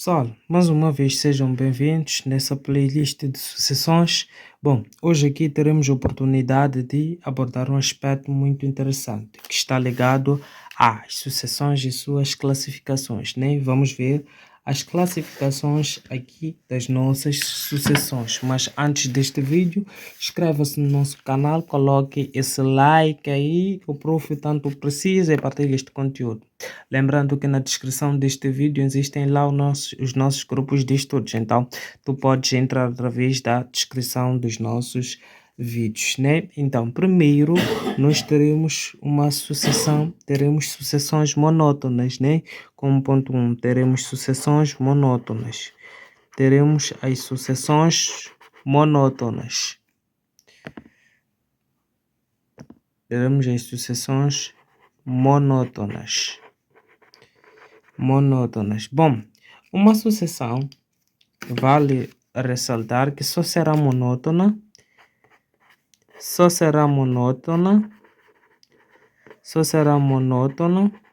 Pessoal, mais uma vez sejam bem-vindos nessa playlist de sucessões. Bom, hoje aqui teremos a oportunidade de abordar um aspecto muito interessante que está ligado às sucessões e suas classificações, né? Vamos ver as classificações aqui das nossas sucessões. Mas antes deste vídeo, inscreva-se no nosso canal, coloque esse like aí que o prof tanto precisa e partilhe este conteúdo. Lembrando que na descrição deste vídeo existem lá os nossos grupos de estudos, então tu podes entrar através da descrição dos nossos vídeos, né? Então, primeiro nós teremos sucessões monótonas, né? Como ponto 1, teremos sucessões monótonas. Teremos as sucessões monótonas. Teremos as sucessões monótonas. Bom, uma sucessão vale ressaltar que só será monótona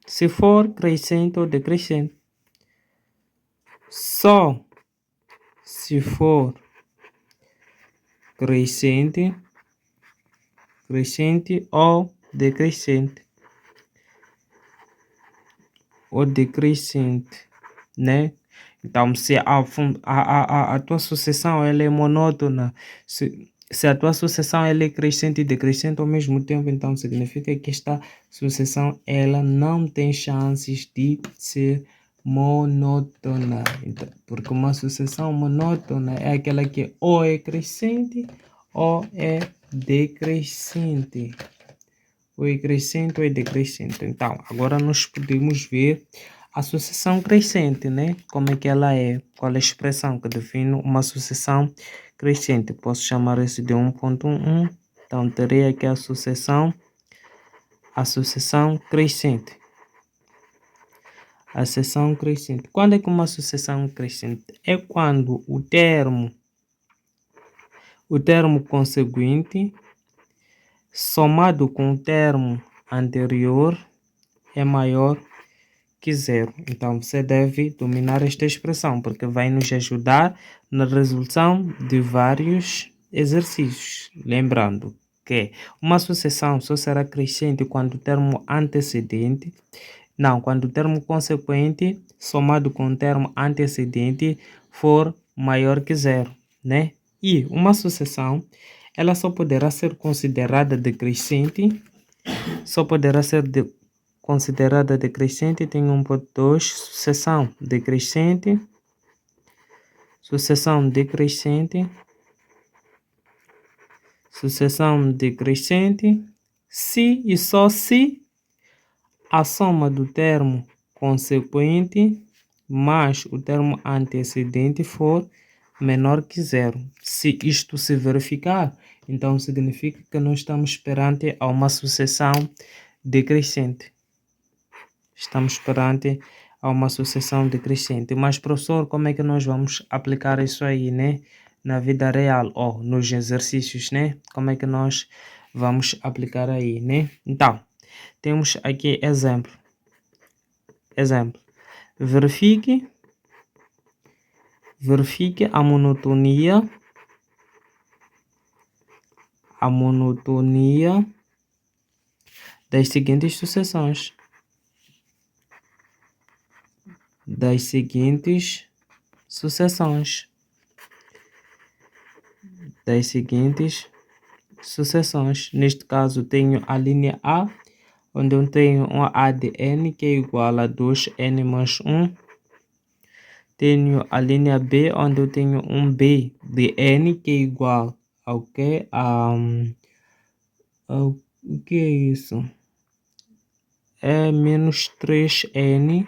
se for crescente ou decrescente. Só se for crescente ou decrescente. Né? Então, se a tua sucessão ela é monótona, se a tua sucessão ela é crescente e decrescente ao mesmo tempo, então significa que esta sucessão ela não tem chances de ser monótona. Então, porque uma sucessão monótona é aquela que ou é crescente ou é decrescente. Ou é crescente ou é decrescente. Então, agora nós podemos ver a sucessão crescente, né? Como é que ela é? Qual é a expressão que define uma sucessão crescente? Posso chamar esse de 1.1. Então, terei aqui a sucessão crescente. A sucessão crescente. Quando é que uma sucessão crescente? É quando o termo conseguinte somado com o termo anterior é maior que zero. Então, você deve dominar esta expressão, porque vai nos ajudar na resolução de vários exercícios. Lembrando que uma sucessão só será crescente quando o termo quando o termo consequente somado com o termo antecedente for maior que zero, né? E uma sucessão, ela só poderá ser considerada decrescente, tem 1.2, sucessão decrescente, se e só se a soma do termo consequente mais o termo antecedente for menor que zero. Se isto se verificar, então significa que nós estamos perante a uma sucessão decrescente. Mas, professor, como é que nós vamos aplicar isso aí, né? Na vida real ou nos exercícios, né? Como é que nós vamos aplicar aí, né? Então, temos aqui exemplo. Verifique a monotonia das seguintes sucessões. Neste caso, tenho a linha A, onde eu tenho um A de N, que é igual a 2N mais 1. Tenho a linha B, onde eu tenho um B de N, que é igual ao que? O que é isso? É menos 3N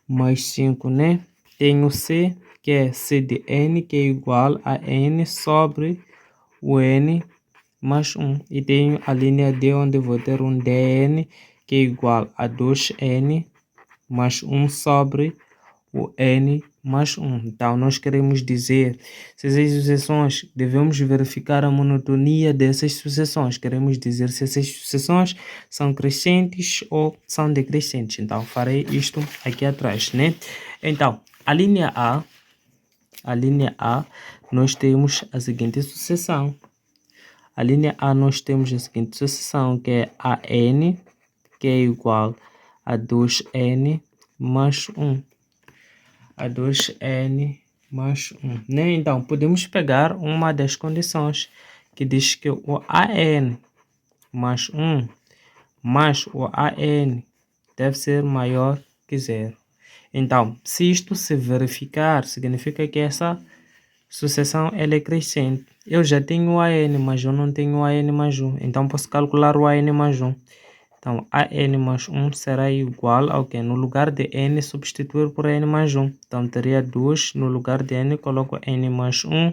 mais 5, né? Tenho C, que é C de N, que é igual a N sobre o N mais 1. E tenho a linha D, onde vou ter um DN, que é igual a 2N mais 1 sobre o N mais 1. Então, nós queremos dizer se essas sucessões, devemos verificar a monotonia dessas sucessões. Queremos dizer se essas sucessões são crescentes ou são decrescentes. Então, farei isto aqui atrás, né? Então, A linha A, nós temos a seguinte sucessão. A linha A nós temos a seguinte sucessão, que é AN, que é igual a 2N mais 1. A 2N mais 1. Né? Então, podemos pegar uma das condições que diz que o AN mais 1 mais o AN deve ser maior que zero. Então, se isto se verificar, significa que essa sucessão ela é crescente. Eu já tenho o AN, mas eu não tenho o AN mais 1. Então, posso calcular o AN mais 1. Então, AN mais 1 será igual ao que? No lugar de N, substituir por N mais 1. Então, teria 2. No lugar de N, coloco N mais 1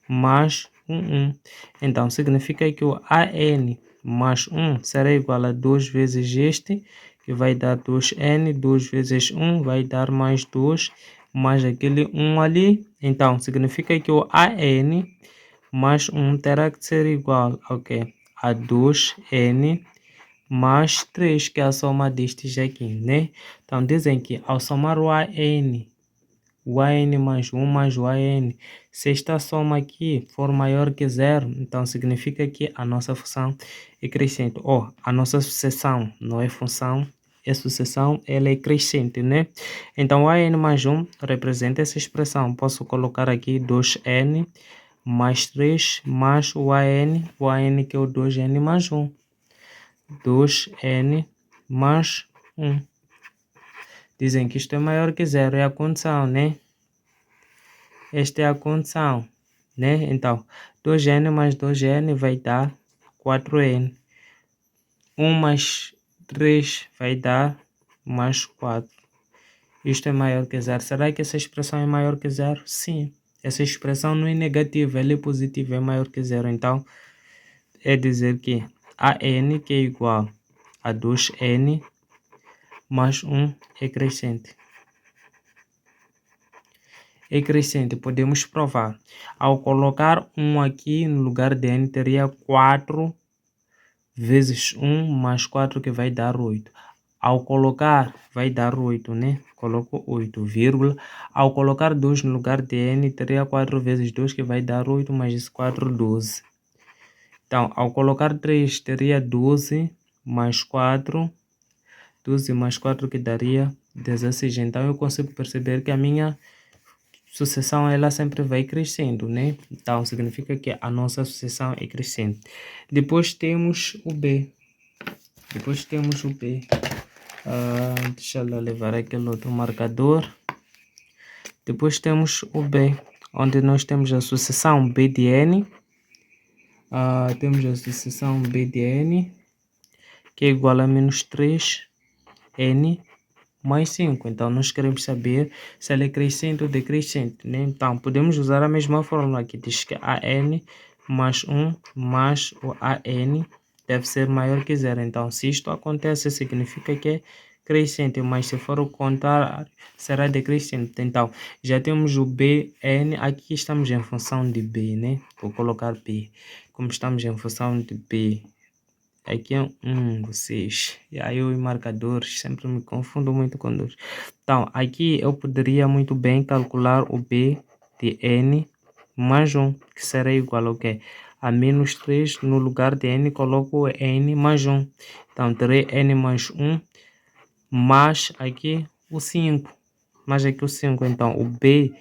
mais 1. Então, significa que o AN mais 1 será igual a 2 vezes este, que vai dar 2N. 2 vezes 1 vai dar mais 2, mais aquele 1 ali. Então, significa que o AN mais 1 terá que ser igual ao que? A 2N mais 3, que é a soma destes aqui, né? Então, dizem que ao somar o AN mais 1 mais o AN, se esta soma aqui for maior que zero, então significa que a nossa função é crescente. Ou a nossa sucessão não é função, é sucessão, ela é crescente, né? Então, o AN mais 1 representa essa expressão. Posso colocar aqui 2N mais 3 mais o AN que é o 2N mais 1. 2N mais 1. Dizem que isto é maior que zero, é a condição, né? Esta é a condição, né? Então, 2N mais 2N vai dar 4N. 1 mais 3 vai dar mais 4. Isto é maior que zero. Será que essa expressão é maior que zero? Sim. Essa expressão não é negativa, ela é positiva, é maior que zero. Então, é dizer que AN, que é igual a 2N mais 1 é crescente. É crescente, podemos provar. Ao colocar 1 aqui no lugar de N, teria 4 vezes 1 mais 4, que vai dar 8. Ao colocar, vai dar 8, né? Coloco 8, vírgula. Ao colocar 2 no lugar de N, teria 4 vezes 2, que vai dar 8, mais esse 4, 12. Então, ao colocar 3, teria 12 mais 4, 12 mais 4, que daria 16. Então, eu consigo perceber que a minha sucessão ela sempre vai crescendo, né? Então, significa que a nossa sucessão é crescente. Depois temos o B. Deixa eu levar aquele outro marcador. Depois temos o B, onde nós temos a sucessão B de N. Temos a sucessão B de N, que é igual a menos 3N mais 5. Então, nós queremos saber se ela é crescente ou decrescente, né? Então, podemos usar a mesma fórmula que diz que AN mais 1 mais o AN deve ser maior que zero. Então, se isto acontece, significa que é crescente, mas se for o contrário, será decrescente. Então, já temos o BN, aqui estamos em função de B, né? Vou colocar B. Como estamos em função de B, aqui é vocês. E aí os marcadores, sempre me confundo muito com dois. Então, aqui eu poderia muito bem calcular o B de N mais 1, que será igual ao quê? A menos 3, no lugar de N, coloco N mais 1. Então, terei N mais 1, mais aqui o 5. Mais aqui o 5. Então, o B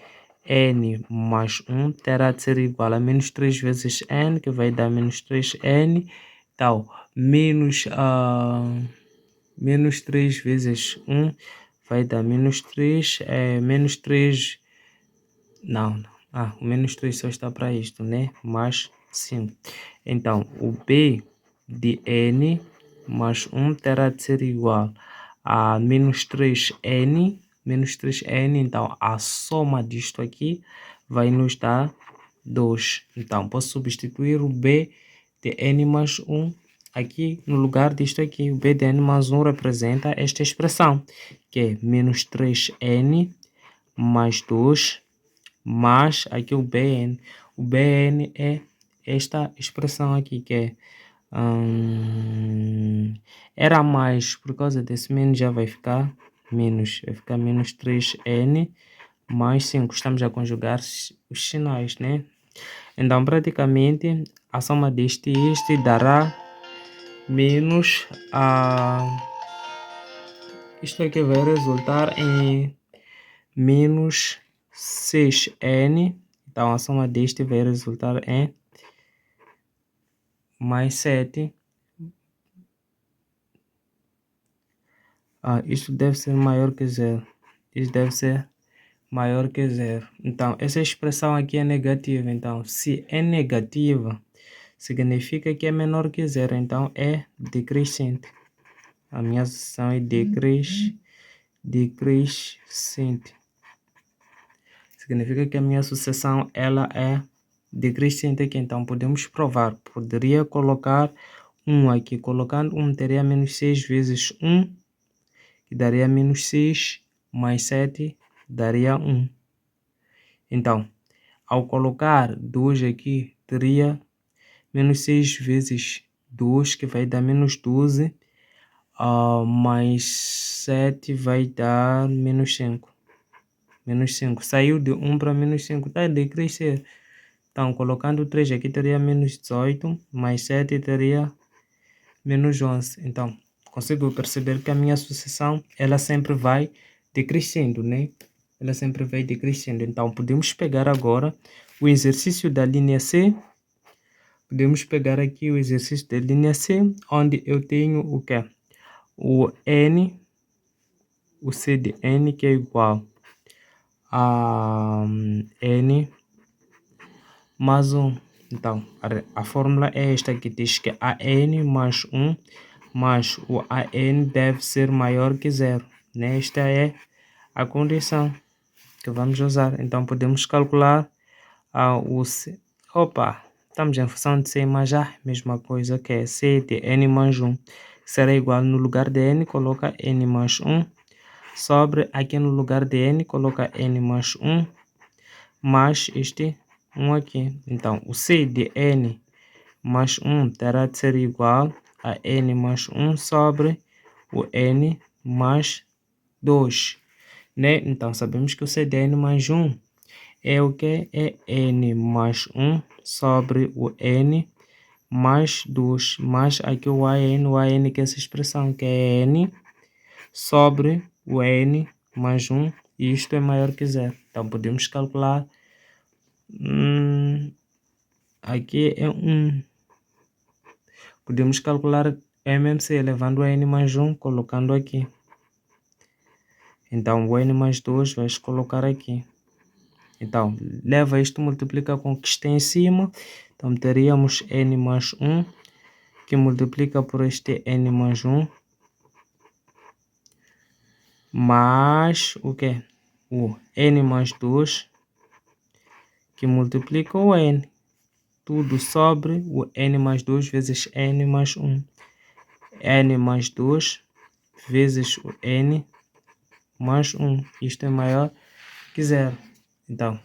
N mais 1 terá de ser igual a menos 3 vezes N, que vai dar menos 3N. Então, menos 3 vezes 1 vai dar menos 3. Menos 3... Não. O menos 3 só está para isto, né? Mais 5. Então, o B de N mais 1 terá de ser igual a menos 3N. Menos 3N, então a soma disto aqui vai nos dar 2. Então, posso substituir o B de N mais 1 aqui no lugar disto aqui. O B de N mais 1 representa esta expressão, que é menos 3N mais 2 mais aqui o BN. O BN é esta expressão aqui, que é era mais, por causa desse menos já vai ficar menos, vai ficar menos 3n mais 5. Estamos a conjugar os sinais, né? Então, praticamente, a soma deste e este dará menos isto aqui vai resultar em menos 6n. Então, a soma deste vai resultar em mais 7. Isto deve ser maior que zero. Isto deve ser maior que zero. Então, essa expressão aqui é negativa. Então, se é negativa, significa que é menor que zero. Então, é decrescente. A minha sucessão é decrescente. Significa que a minha sucessão ela é decrescente aqui. Então, podemos provar. Poderia colocar 1 aqui. Colocando 1, teria menos 6 vezes 1, que daria menos 6, mais 7, daria 1. Então, ao colocar 2 aqui, teria menos 6 vezes 2, que vai dar menos 12, mais 7 vai dar menos 5. Menos 5. Saiu de 1 para menos 5, está a decrescer. Então, colocando 3 aqui, teria menos 18, mais 7 teria menos 11. Então, consigo perceber que a minha sucessão, ela sempre vai decrescendo, né? Ela sempre vai decrescendo. Então, podemos pegar agora o exercício da linha C. Podemos pegar aqui o exercício da linha C, onde eu tenho o quê? O N, o C de N, que é igual a N mais 1. Então, a fórmula é esta que diz que AN mais 1 mais o AN deve ser maior que zero. Né? Esta é a condição que vamos usar. Então, podemos calcular o C. Opa, estamos em função de C mais A, mesma coisa que é C de N mais 1. Será igual, no lugar de N, coloca N mais 1. Sobre, aqui no lugar de N, coloca N mais 1. Mais este 1 aqui. Então, o C de N mais 1 terá de ser igual a N mais 1 sobre o N mais 2. Né? Então, sabemos que o C de N mais 1 é o que? É N mais 1 sobre o N mais 2. Mais aqui o AN que é essa expressão, que é N sobre o N mais 1. E isto é maior que zero. Então, podemos calcular. Aqui é 1. Podemos calcular MMC elevando a N mais 1, colocando aqui. Então, o N mais 2 vais colocar aqui. Então, leva isto, multiplica com o que está em cima. Então, teríamos N mais 1, que multiplica por este N mais 1. Mais o quê? O N mais 2, que multiplica o N. Tudo sobre o N mais 2 vezes N mais 1. N mais 2 vezes o N mais 1. Isto é maior que zero. Então,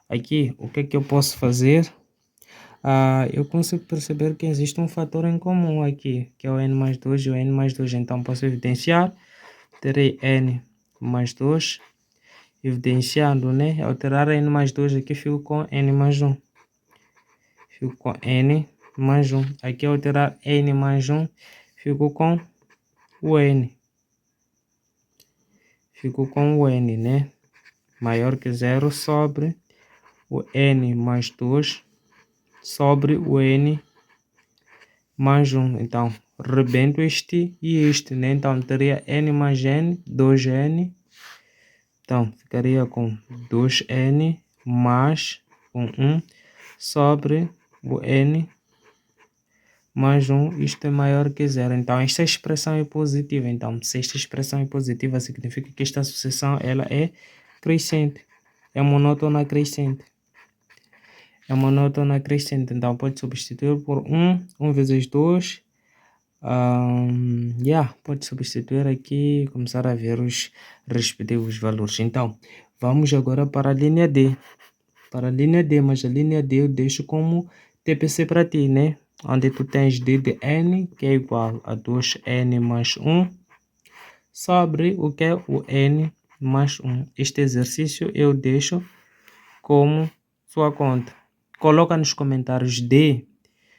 aqui, o que é que eu posso fazer? Eu consigo perceber que existe um fator em comum aqui, que é o N mais 2 e o N mais 2. Então, posso evidenciar. Terei N mais 2. Evidenciando, né? Ao tirar N mais 2 aqui, fico com N mais 1. Fico com N mais 1. Aqui, ao tirar N mais 1, fico com o N. Fico com o N, né? Maior que zero sobre o N mais 2 sobre o N mais 1. Então, rebento este e este, né? Então, teria N mais N, 2N. Então, ficaria com 2N mais 1 sobre o N mais 1. Isto é maior que zero. Então, esta expressão é positiva. Então, se esta expressão é positiva, significa que esta sucessão ela é crescente. É monótona crescente. É monótona crescente. Então, pode substituir por 1. 1 vezes 2. Pode substituir aqui e começar a ver os respectivos valores. Então, vamos agora para a linha D. Para a linha D, mas a linha D eu deixo como TPC para ti, né? Onde tu tens D de N, que é igual a 2N mais 1, sobre o que é o n mais 1. Este exercício eu deixo como sua conta. Coloca nos comentários D.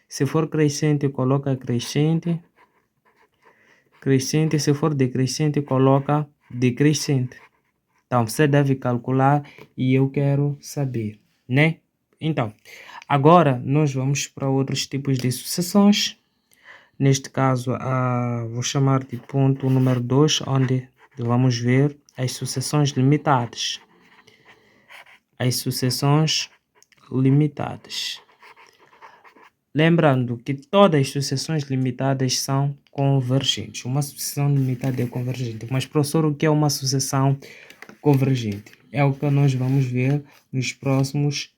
Se for crescente, coloca crescente. Crescente, se for decrescente, coloca decrescente. Então, você deve calcular e eu quero saber, né? Então, agora nós vamos para outros tipos de sucessões. Neste caso, vou chamar de ponto número 2, onde vamos ver as sucessões limitadas. As sucessões limitadas. Lembrando que todas as sucessões limitadas são convergentes. Uma sucessão limitada é convergente. Mas, professor, o que é uma sucessão convergente? É o que nós vamos ver nos próximos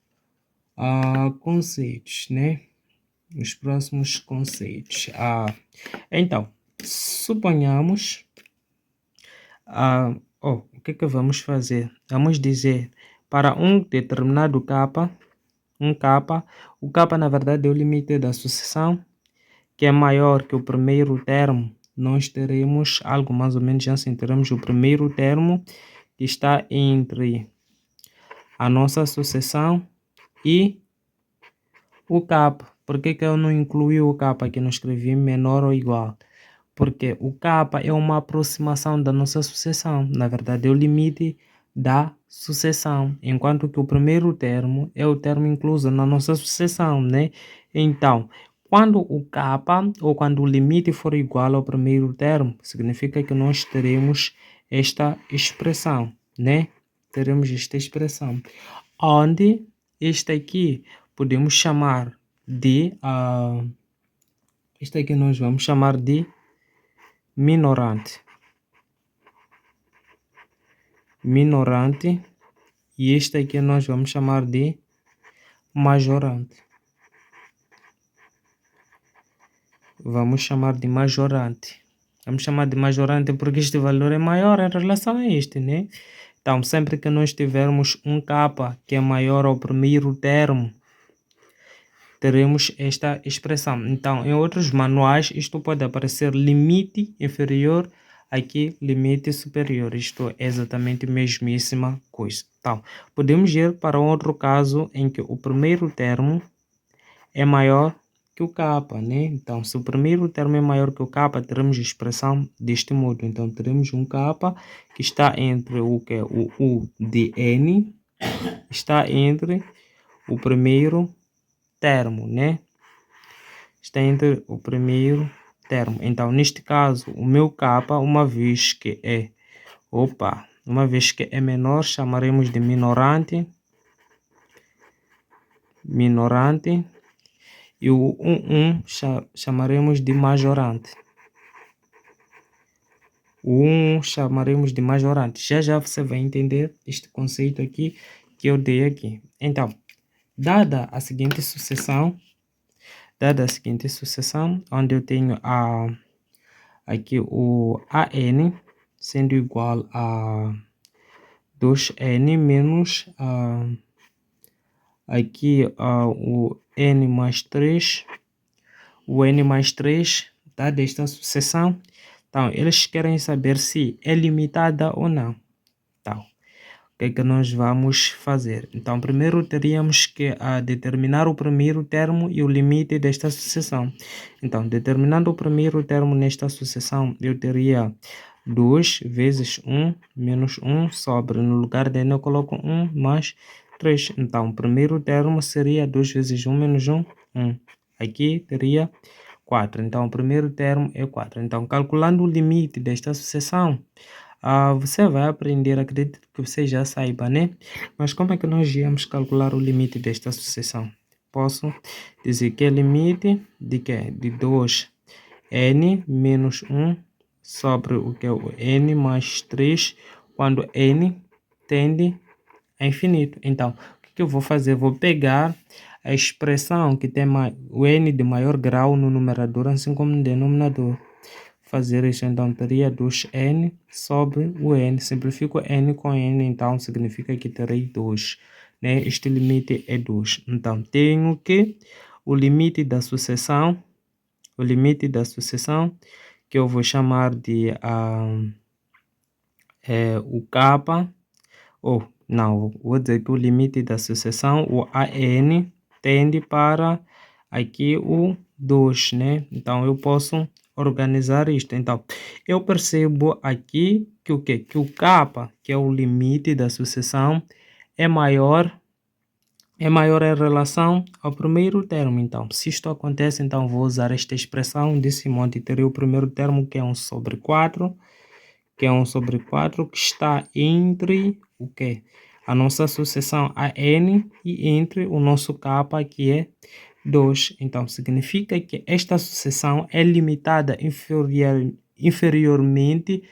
conceitos, né? Nos próximos conceitos. Então, suponhamos... o que que vamos fazer? Vamos dizer, para um determinado capa, o capa na verdade é o limite da sucessão, que é maior que o primeiro termo. Nós teremos algo mais ou menos assim, teremos o primeiro termo que está entre a nossa sucessão e o capa. Por que que eu não incluí o capa aqui? Não escrevi menor ou igual? Porque o capa é uma aproximação da nossa sucessão. Na verdade, é o limite da sucessão, enquanto que o primeiro termo é o termo incluso na nossa sucessão, né? Então, quando o capa ou quando o limite for igual ao primeiro termo, significa que nós teremos esta expressão, né? Teremos esta expressão, onde este aqui podemos chamar de... este aqui nós vamos chamar de minorante. Minorante. E este aqui nós vamos chamar de majorante. Vamos chamar de majorante. Vamos chamar de majorante porque este valor é maior em relação a este, né? Então, sempre que nós tivermos um capa que é maior ao primeiro termo, teremos esta expressão. Então, em outros manuais, isto pode aparecer limite inferior, aqui limite superior. Isto é exatamente a mesmíssima coisa. Então, podemos ir para outro caso em que o primeiro termo é maior que o capa, né? Então, se o primeiro termo é maior que o capa, teremos a expressão deste modo. Então, teremos um capa que está entre o que? O U de N, está entre o primeiro termo, né? Está entre o primeiro termo. Então, neste caso, o meu capa, uma vez que é menor, chamaremos de minorante. Minorante. E o 1 chamaremos de majorante. O 1 chamaremos de majorante. Já já você vai entender este conceito aqui que eu dei aqui. Então, dada a seguinte sucessão, onde eu tenho aqui o AN sendo igual a 2N menos aqui o N mais 3, o N mais 3, tá, desta sucessão. Então, eles querem saber se é limitada ou não. Então, o que é que nós vamos fazer? Então, primeiro teríamos que determinar o primeiro termo e o limite desta sucessão. Então, determinando o primeiro termo nesta sucessão, eu teria 2 vezes 1 menos 1 sobre, no lugar de n eu coloco 1 mais 3. Então, o primeiro termo seria 2 vezes 1 menos 1, 1. Aqui teria 4. Então, o primeiro termo é 4. Então, calculando o limite desta sucessão, você vai aprender, acredito que você já saiba, né? Mas como é que nós íamos calcular o limite desta sucessão? Posso dizer que é limite de quê? De 2n menos 1 sobre o que é o n mais 3, quando n tende a infinito. Então, o que eu vou fazer? Vou pegar a expressão que tem o n de maior grau no numerador, assim como no denominador. Fazer isso, então teria 2n sobre o n. Simplifico n com n, então significa que terei 2. Né? Este limite é 2. Então, tenho que o limite da sucessão, que eu vou chamar de o K, ou não, vou dizer que o limite da sucessão, o AN, tende para aqui o 2, né? Então, eu posso organizar isto. Então, eu percebo aqui que o quê? Que o K, que é o limite da sucessão, é maior em relação ao primeiro termo. Então, se isto acontece, então vou usar esta expressão desse modo e terei o primeiro termo que é 1 sobre 4, que é 1 sobre 4, que está entre o quê? A nossa sucessão AN e entre o nosso K, que é 2. Então, significa que esta sucessão é limitada inferiormente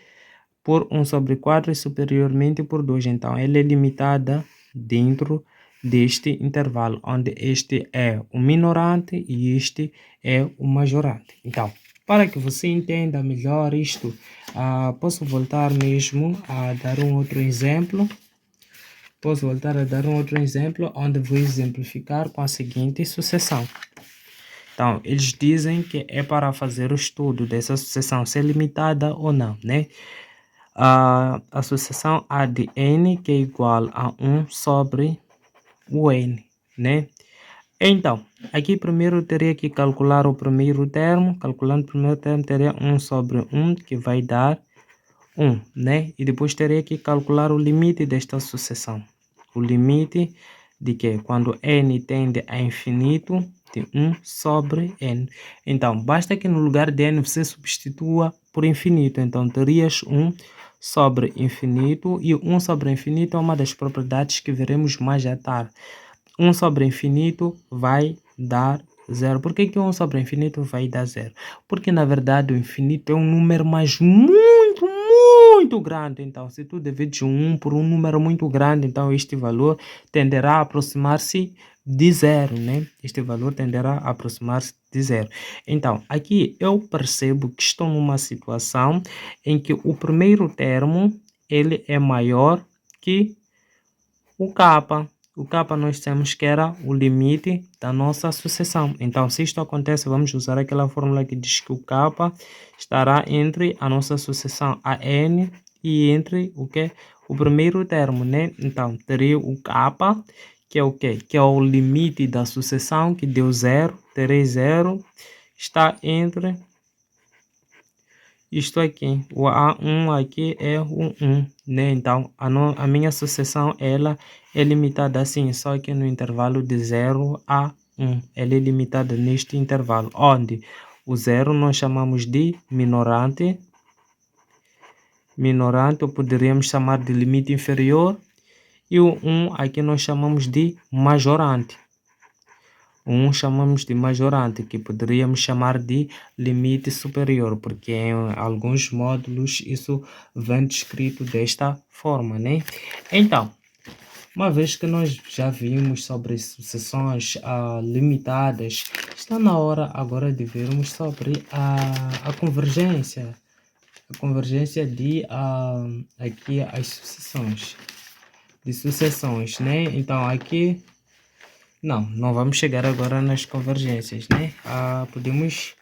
por 1 sobre 4 e superiormente por 2. Então, ela é limitada dentro deste intervalo, onde este é o minorante e este é o majorante. Então, para que você entenda melhor isto, posso voltar mesmo a dar um outro exemplo. Posso voltar a dar um outro exemplo, onde vou exemplificar com a seguinte sucessão. Então, eles dizem que é para fazer o estudo dessa sucessão ser limitada ou não, né? A sucessão A de N, que é igual a 1 sobre o N, né? Então, aqui primeiro eu teria que calcular o primeiro termo. Calculando o primeiro termo, teria 1 sobre 1, que vai dar 1, né? E depois teria que calcular o limite desta sucessão. O limite de que? Quando N tende a infinito, de 1 sobre N. Então, basta que no lugar de N você substitua por infinito. Então, terias 1 sobre infinito, e 1 sobre infinito é uma das propriedades que veremos mais à tarde. 1 sobre infinito vai dar 0. Por que 1 sobre infinito vai dar 0? Porque, na verdade, o infinito é um número mais muito grande. Então, se tu divides 1 por um número muito grande, então este valor tenderá a aproximar-se de 0, né? Este valor tenderá a aproximar-se de 0. Então, aqui eu percebo que estou numa situação em que o primeiro termo ele é maior que o K. O K nós temos que era o limite da nossa sucessão. Então, se isto acontece, vamos usar aquela fórmula que diz que o K estará entre a nossa sucessão AN e entre o que? O primeiro termo, né? Então, teria o K, que é o quê? Que é o limite da sucessão, que deu 0. Terei 0, está entre isto aqui. O A1 aqui é o 1, né? Então, a minha sucessão, ela é limitada assim, só que no intervalo de 0 a 1. Ela é limitada neste intervalo, onde o 0 nós chamamos de minorante. Minorante, ou poderíamos chamar de limite inferior. E o 1 aqui nós chamamos de majorante. 1 chamamos de majorante, que poderíamos chamar de limite superior, porque em alguns módulos isso vem descrito desta forma, né? Então, uma vez que nós já vimos sobre sucessões limitadas, está na hora agora de vermos sobre a convergência. A convergência de aqui as sucessões. De sucessões, né? Então, aqui não vamos chegar agora nas convergências, né? Podemos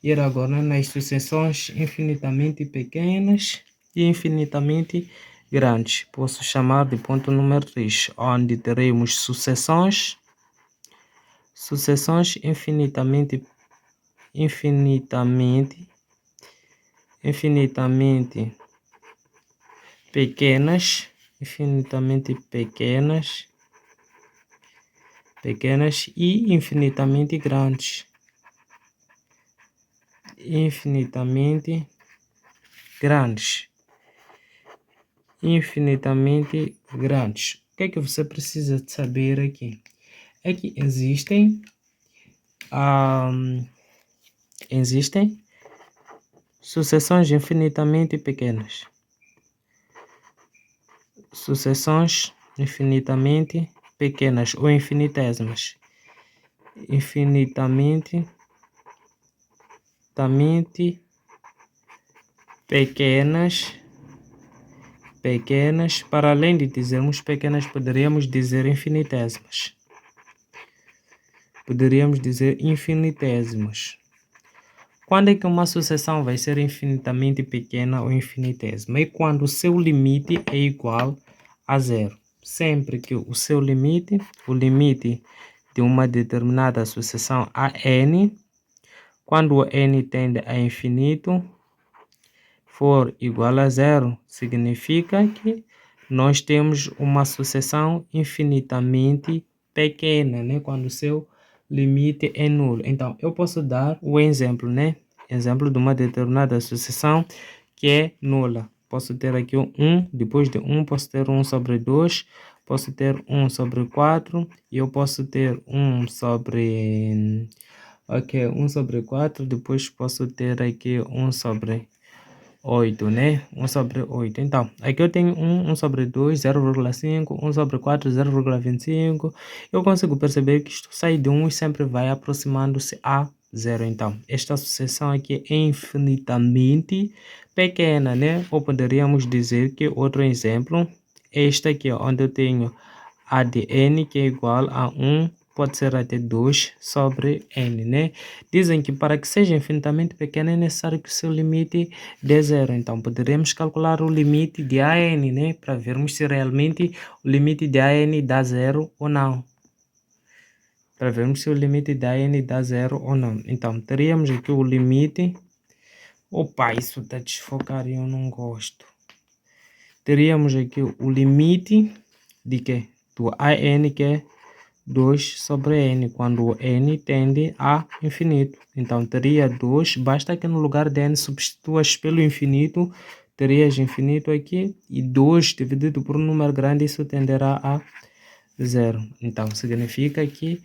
ir agora nas sucessões infinitamente pequenas e infinitamente grandes. Posso chamar de ponto número 3, onde teremos sucessões infinitamente pequenas, e infinitamente grandes. Infinitamente grandes. O que é que você precisa de saber aqui? É que existem sucessões infinitamente pequenas. Sucessões infinitamente pequenas ou infinitesimais. Infinitamente pequenas, para além de dizermos pequenas, poderíamos dizer infinitesimais. Quando é que uma sucessão vai ser infinitamente pequena ou infinitésima? É quando o seu limite é igual a zero. Sempre que o seu limite, o limite de uma determinada sucessão a n, quando o n tende a infinito, for igual a zero, significa que nós temos uma sucessão infinitamente pequena, né? Quando o seu limite é nulo. Então, eu posso dar o exemplo, né? Exemplo de uma determinada sucessão que é nula. Posso ter aqui o 1, depois de 1 posso ter 1 sobre 2, posso ter 1 sobre 4, e eu posso ter 1 sobre... Ok, 1 sobre 4, depois posso ter aqui 1 sobre 8, né? 1 sobre 8. Então, aqui eu tenho 1 sobre 2, 0,5, 1 sobre 4, 0,25. Eu consigo perceber que isto sai de 1 e sempre vai aproximando-se a 0. Então, esta sucessão aqui é infinitamente pequena, né? Ou poderíamos dizer que outro exemplo é este aqui, ó, onde eu tenho a de n, que é igual a 1, pode ser até 2 sobre n, né? Dizem que para que seja infinitamente pequeno é necessário que o seu limite dê zero. Então, poderemos calcular o limite de AN, né? Para vermos se realmente o limite de AN dá zero ou não. Para vermos se o limite de AN dá zero ou não. Então, teríamos aqui o limite... Opa, isso está desfocado e eu não gosto. Teríamos aqui o limite de quê? Do AN, que é 2 sobre n, quando o n tende a infinito. Então, teria 2, basta que no lugar de n substituas pelo infinito, terias infinito aqui, e 2 dividido por um número grande, isso tenderá a 0. Então, significa que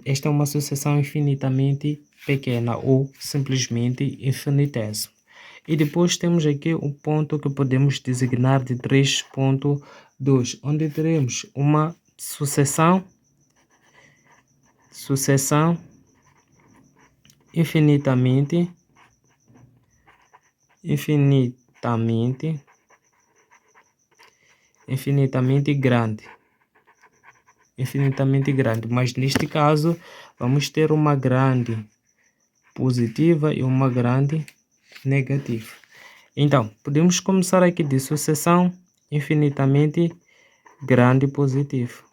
esta é uma sucessão infinitamente pequena, ou simplesmente infinitésima. E depois temos aqui o ponto que podemos designar de 3.2, onde teremos uma sucessão infinitamente grande, mas neste caso vamos ter uma grande positiva e uma grande negativa. Então, podemos começar aqui de sucessão infinitamente grande positivo.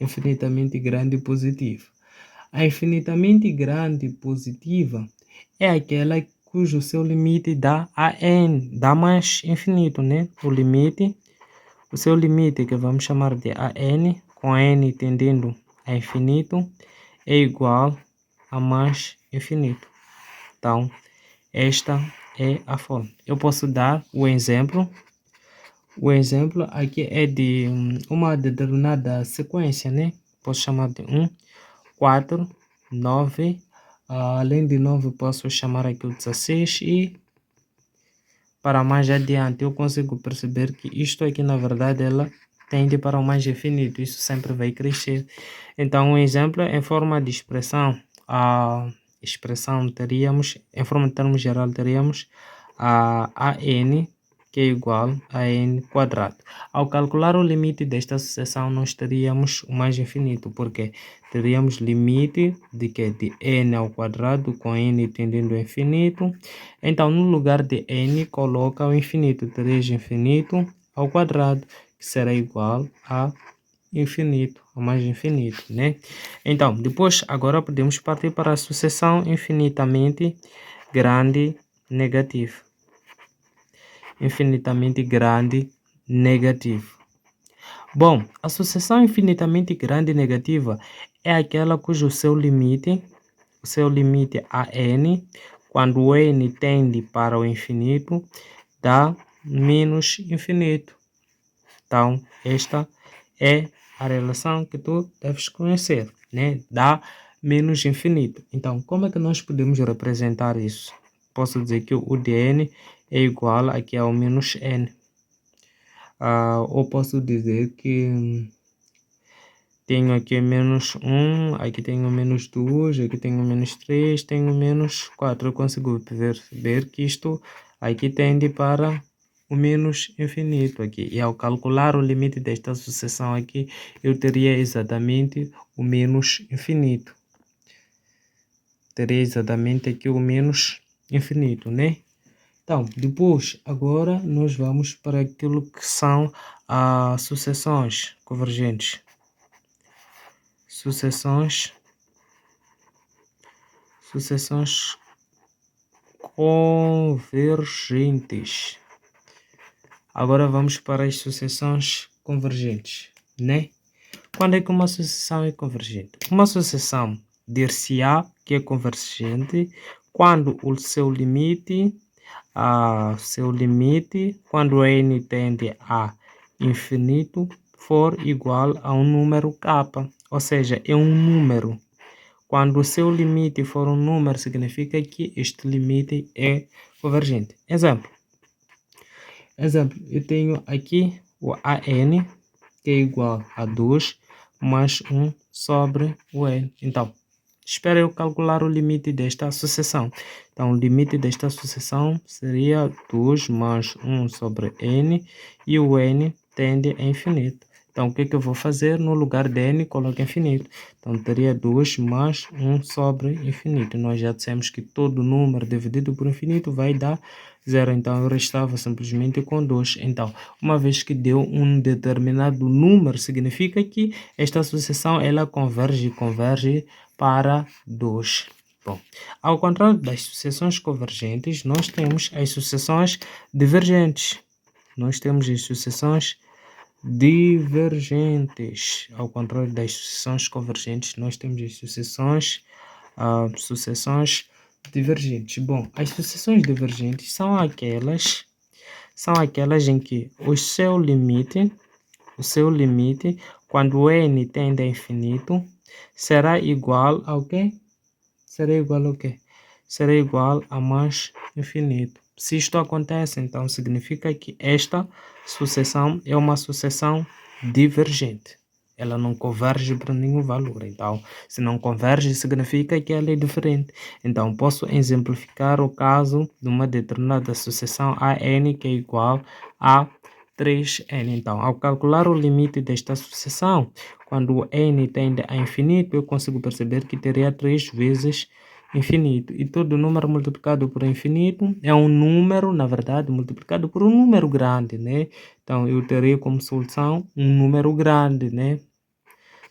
Infinitamente grande positivo. A infinitamente grande positiva é aquela cujo seu limite dá a n, dá mais infinito, né? O seu limite, que vamos chamar de an, com n tendendo a infinito, é igual a mais infinito. Então, esta é a forma. Eu posso dar o exemplo. O exemplo aqui é de uma determinada sequência, né? Posso chamar de 1, 4, 9. Além de 9, posso chamar aqui o 16 e para mais adiante eu consigo perceber que isto aqui, na verdade, ela tende para o mais infinito. Isso sempre vai crescer. Então, um exemplo em forma de expressão. A expressão teríamos, em forma de termo geral, teríamos a n, que é igual a n quadrado. Ao calcular o limite desta sucessão, nós teríamos o mais infinito, porque teríamos limite de que? De n ao quadrado, com n tendendo ao infinito. Então, no lugar de n, coloca o infinito. Teríamos infinito ao quadrado, que será igual a infinito, a mais infinito, né? Então, depois, agora podemos partir para a sucessão infinitamente grande negativa. Infinitamente grande negativo. Bom, a sucessão infinitamente grande negativa é aquela cujo seu limite a n, quando o n tende para o infinito, dá menos infinito. Então, esta é a relação que tu deves conhecer, né? Dá menos infinito. Então, como é que nós podemos representar isso? Posso dizer que o de n é igual aqui ao menos n. Ou posso dizer que tenho aqui menos 1, aqui tenho menos 2, aqui tenho menos 3, tenho menos 4. Eu consigo perceber que isto aqui tende para o menos infinito aqui. E ao calcular o limite desta sucessão aqui, eu teria exatamente o menos infinito. Teria exatamente aqui o menos infinito, né? Então, depois, agora nós vamos para aquilo que são as sucessões convergentes. Sucessões convergentes. Agora vamos para as sucessões convergentes, né? Quando é que uma sucessão é convergente? Uma sucessão dir-se-á que é convergente quando o seu limite, quando n tende a infinito, for igual a um número k, ou seja, é um número. Quando o seu limite for um número, significa que este limite é convergente. Exemplo, eu tenho aqui o AN, que é igual a 2 mais 1 sobre o N. Então, espero eu calcular o limite desta sucessão. Então, o limite desta sucessão seria 2 mais 1 sobre N, e o N tende a infinito. Então, o que eu vou fazer? No lugar de N, coloco infinito. Então, teria 2 mais 1 sobre infinito. Nós já dissemos que todo número dividido por infinito vai dar 0. Então, eu restava simplesmente com 2. Então, uma vez que deu um determinado número, significa que esta sucessão ela converge para 2. Bom, ao contrário das sucessões convergentes, nós temos as sucessões divergentes. Ao contrário das sucessões convergentes, nós temos as sucessões divergentes. Bom, as sucessões divergentes são aquelas em que o seu limite, quando n tende a infinito, será igual ao quê? Será igual a mais infinito. Se isto acontece, então significa que esta sucessão é uma sucessão divergente. Ela não converge para nenhum valor. Então, se não converge, significa que ela é diferente. Então, posso exemplificar o caso de uma determinada sucessão AN que é igual a 3n. Então, ao calcular o limite desta sucessão, quando o n tende a infinito, eu consigo perceber que teria 3 vezes infinito. E todo número multiplicado por infinito é um número, na verdade, multiplicado por um número grande, né? Então, eu terei como solução um número grande, né?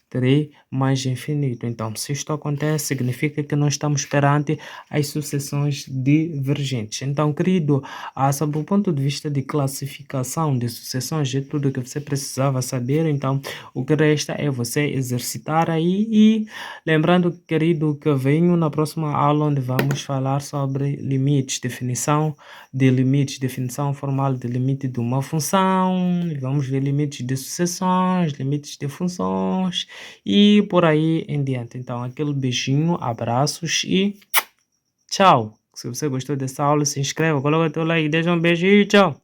Terei mais infinito. Então, se isto acontece, significa que nós estamos perante as sucessões divergentes. Então, querido, sob o ponto de vista de classificação de sucessões, é tudo o que você precisava saber. Então, o que resta é você exercitar aí. E lembrando, querido, que eu venho na próxima aula onde vamos falar sobre limites, definição formal de limite de uma função. Vamos ver limites de sucessões, limites de funções e por aí em diante. Então, aquele beijinho, abraços e tchau. Se você gostou dessa aula, se inscreva, coloca teu like, deixa um beijo e tchau.